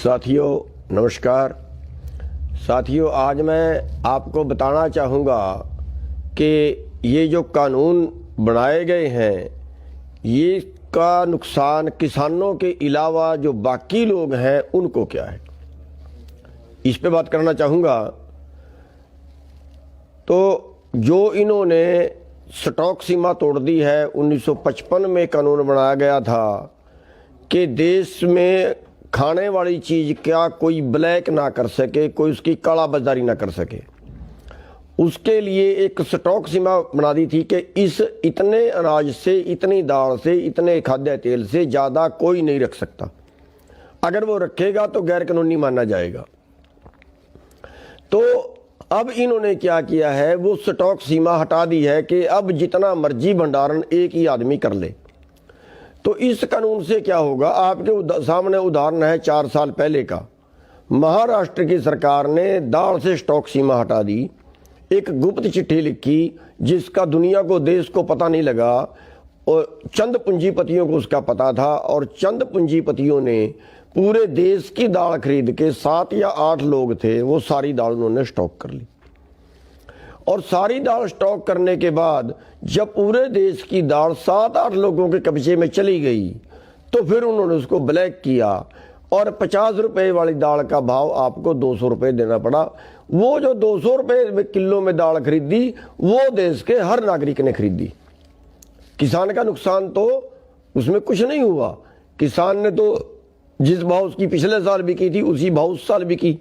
साथियों नमस्कार। साथियों, आज मैं आपको बताना चाहूँगा कि ये जो कानून बनाए गए हैं, ये का नुकसान किसानों के अलावा जो बाकी लोग हैं उनको क्या है, इस पे बात करना चाहूँगा। तो जो इन्होंने स्टॉक सीमा तोड़ दी है, 1955 में कानून बनाया गया था कि देश में खाने वाली चीज़ क्या कोई ब्लैक ना कर सके, कोई उसकी काला बाजारी ना कर सके। उसके लिए एक स्टॉक सीमा बना दी थी कि इस इतने अनाज से, इतनी दाल से, इतने खाद्य तेल से ज़्यादा कोई नहीं रख सकता। अगर वो रखेगा तो गैर कानूनी माना जाएगा। तो अब इन्होंने क्या किया है, वो स्टॉक सीमा हटा दी है कि अब जितना मर्जी भंडारण एक ही आदमी कर ले। तो इस कानून से क्या होगा, आपके सामने उदाहरण है 4 साल पहले का। महाराष्ट्र की सरकार ने दाल से स्टॉक सीमा हटा दी, एक गुप्त चिट्ठी लिखी जिसका दुनिया को, देश को पता नहीं लगा, और चंद पूंजीपतियों को उसका पता था। और चंद पूंजीपतियों ने पूरे देश की दाल खरीद के, 7 या 8 लोग थे, वो सारी दाल उन्होंने स्टॉक कर ली। और सारी दाल स्टॉक करने के बाद जब पूरे देश की दाल 7-8 लोगों के कब्जे में चली गई, तो फिर उन्होंने उसको ब्लैक किया और 50 रुपए वाली दाल का भाव आपको 200 रुपये देना पड़ा। वो जो 200 रुपये किलो में दाल खरीदी, वो देश के हर नागरिक ने खरीदी। किसान का नुकसान तो उसमें कुछ नहीं हुआ। किसान ने तो जिस भाव उसकी पिछले साल बिकी थी, उसी भाव उस साल बिकी।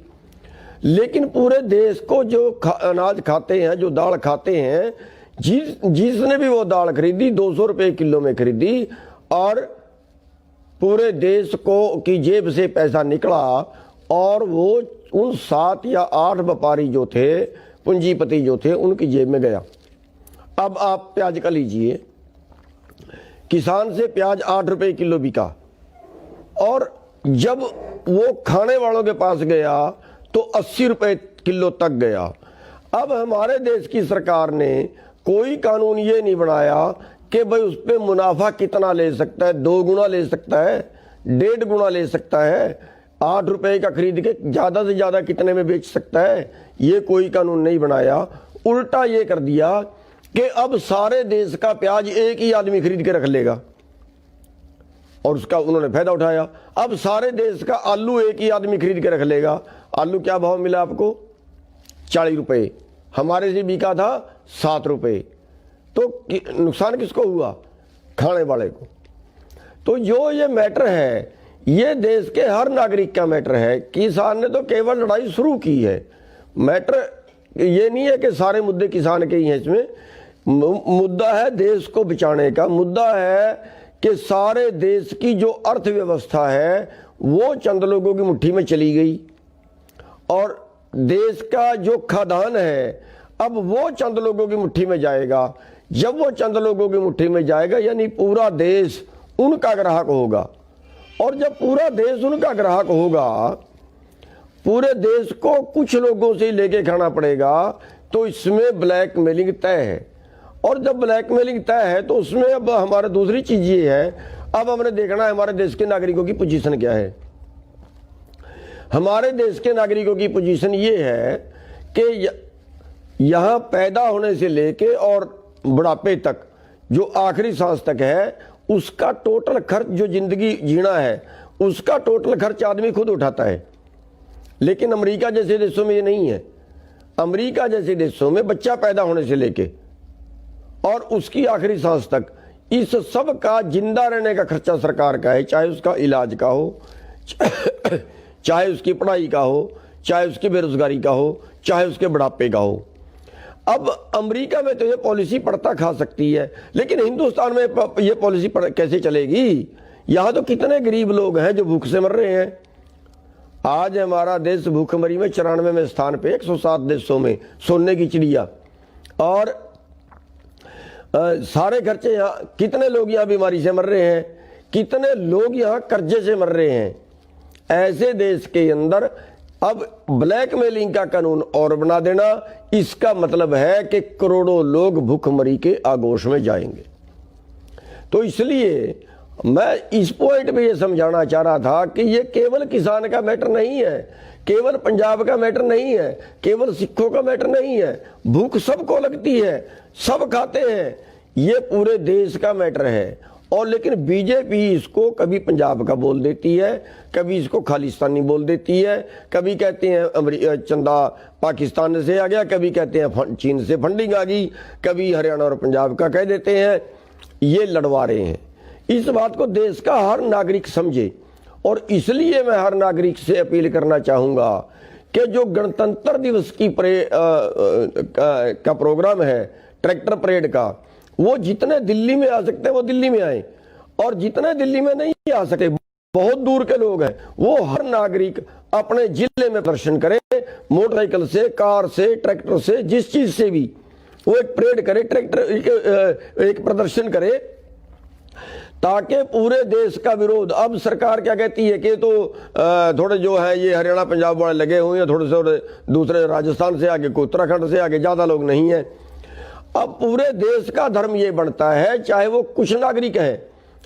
लेकिन पूरे देश को जो अनाज खाते हैं, जो दाल खाते हैं, जिसने भी वो दाल खरीदी 200 रुपये किलो में खरीदी, और पूरे देश को की जेब से पैसा निकला, और वो उन 7 या 8 व्यापारी जो थे, पूंजीपति जो थे, उनकी जेब में गया। अब आप प्याज का लीजिए, किसान से प्याज 8 रुपये किलो बिका, और जब वो खाने वालों के पास गया तो 80 रुपये किलो तक गया। अब हमारे देश की सरकार ने कोई कानून ये नहीं बनाया कि भाई उस पर मुनाफा कितना ले सकता है, 2 गुना ले सकता है, 1.5 गुना ले सकता है, 8 रुपये का खरीद के ज़्यादा से ज़्यादा कितने में बेच सकता है। ये कोई कानून नहीं बनाया। उल्टा ये कर दिया कि अब सारे देश का प्याज एक ही आदमी खरीद के रख लेगा, और उसका उन्होंने फायदा उठाया। अब सारे देश का आलू एक ही आदमी खरीद के रख लेगा। आलू क्या भाव मिला आपको? 40 रुपये। हमारे से बिका था 7 रुपये। तो नुकसान किसको हुआ? खाने वाले को। तो जो ये मैटर है, ये देश के हर नागरिक का मैटर है। किसान ने तो केवल लड़ाई शुरू की है। मैटर ये नहीं है कि सारे मुद्दे किसान के ही हैं। इसमें मुद्दा है देश को बचाने का। मुद्दा है कि सारे देश की जो अर्थव्यवस्था है वो चंद लोगों की मुट्ठी में चली गई, और देश का जो खाद्यान्न है अब वो चंद लोगों की मुट्ठी में जाएगा। जब वो चंद लोगों की मुट्ठी में जाएगा, यानी पूरा देश उनका ग्राहक होगा। और जब पूरा देश उनका ग्राहक होगा, पूरे देश को कुछ लोगों से लेके खाना पड़ेगा, तो इसमें ब्लैकमेलिंग तय है। और जब ब्लैकमेलिंग तय है तो उसमें अब हमारा दूसरी चीज ये है, अब हमने देखना है हमारे देश के नागरिकों की पोजीशन क्या है। हमारे देश के नागरिकों की पोजीशन ये है कि यहाँ पैदा होने से लेके और बुढ़ापे तक, जो आखिरी सांस तक है, उसका टोटल खर्च, जो जिंदगी जीना है उसका टोटल खर्च आदमी खुद उठाता है। लेकिन अमेरिका जैसे देशों में ये नहीं है। अमेरिका जैसे देशों में बच्चा पैदा होने से लेके और उसकी आखिरी सांस तक, इस सब का जिंदा रहने का खर्चा सरकार का है। चाहे उसका इलाज का हो, चाहे उसकी पढ़ाई का हो, चाहे उसकी बेरोजगारी का हो, चाहे उसके बुढ़ापे का हो। अब अमेरिका में तो ये पॉलिसी पड़ता खा सकती है, लेकिन हिंदुस्तान में ये पॉलिसी कैसे चलेगी? यहाँ तो कितने गरीब लोग हैं जो भूख से मर रहे हैं। आज हमारा देश भूखमरी में 94वें स्थान पे 107 देशों में, सोने की चिड़िया। और सारे खर्चे यहाँ, कितने लोग यहाँ बीमारी से मर रहे हैं, कितने लोग यहाँ कर्जे से मर रहे हैं। ऐसे देश के अंदर अब ब्लैकमेलिंग का कानून और बना देना, इसका मतलब है कि करोड़ों लोग भूखमरी के आगोश में जाएंगे। तो इसलिए मैं इस पॉइंट पे ये समझाना चाह रहा था कि ये केवल किसान का मैटर नहीं है, केवल पंजाब का मैटर नहीं है, केवल सिखों का मैटर नहीं है। भूख सबको लगती है, सब खाते हैं, ये पूरे देश का मैटर है। और लेकिन बीजेपी इसको कभी पंजाब का बोल देती है, कभी इसको खालिस्तानी बोल देती है, कभी कहते हैं चंदा पाकिस्तान से आ गया, कभी कहते हैं चीन से फंडिंग आ गई, कभी हरियाणा और पंजाब का कह देते हैं। ये लड़वा रहे हैं। इस बात को देश का हर नागरिक समझे, और इसलिए मैं हर नागरिक से अपील करना चाहूंगा कि जो गणतंत्र दिवस की का प्रोग्राम है, ट्रैक्टर परेड का, वो जितने दिल्ली में आ सकते हैं वो दिल्ली में आए, और जितने दिल्ली में नहीं आ सकते, बहुत दूर के लोग हैं, वो हर नागरिक अपने जिले में प्रदर्शन करे, मोटरसाइकिल से, कार से, ट्रैक्टर से, जिस चीज से भी वो एक परेड करे, ट्रैक्टर एक प्रदर्शन करे, ताकि पूरे देश का विरोध। अब सरकार क्या कहती है कि तो थोड़े जो है ये हरियाणा पंजाब वाले लगे हुए हैं, थोड़े से दूसरे राजस्थान से आगे, कोई उत्तराखंड से आगे, ज्यादा लोग नहीं है। अब पूरे देश का धर्म ये बनता है, चाहे वो कुछ नागरिक है,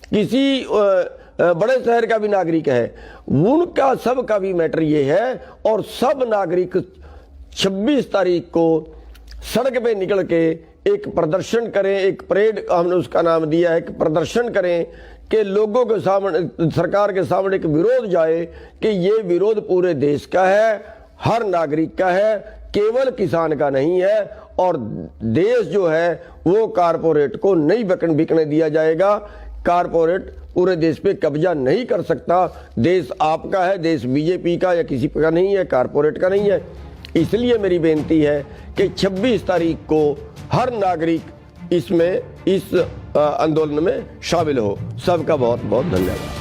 किसी बड़े शहर का भी नागरिक है, उनका सबका भी मैटर ये है। और सब नागरिक 26 तारीख को सड़क पे निकल के एक प्रदर्शन करें, एक परेड हमने उसका नाम दिया है, एक प्रदर्शन करें कि लोगों के सामने, सरकार के सामने एक विरोध जाए कि ये विरोध पूरे देश का है, हर नागरिक का है, केवल किसान का नहीं है। और देश जो है वो कारपोरेट को नहीं बिकने दिया जाएगा। कारपोरेट पूरे देश पे कब्जा नहीं कर सकता। देश आपका है, देश बीजेपी का या किसी का नहीं है, कारपोरेट का नहीं है। इसलिए मेरी बेनती है कि 26 तारीख को हर नागरिक इसमें, इस आंदोलन में शामिल हो। सबका बहुत बहुत धन्यवाद।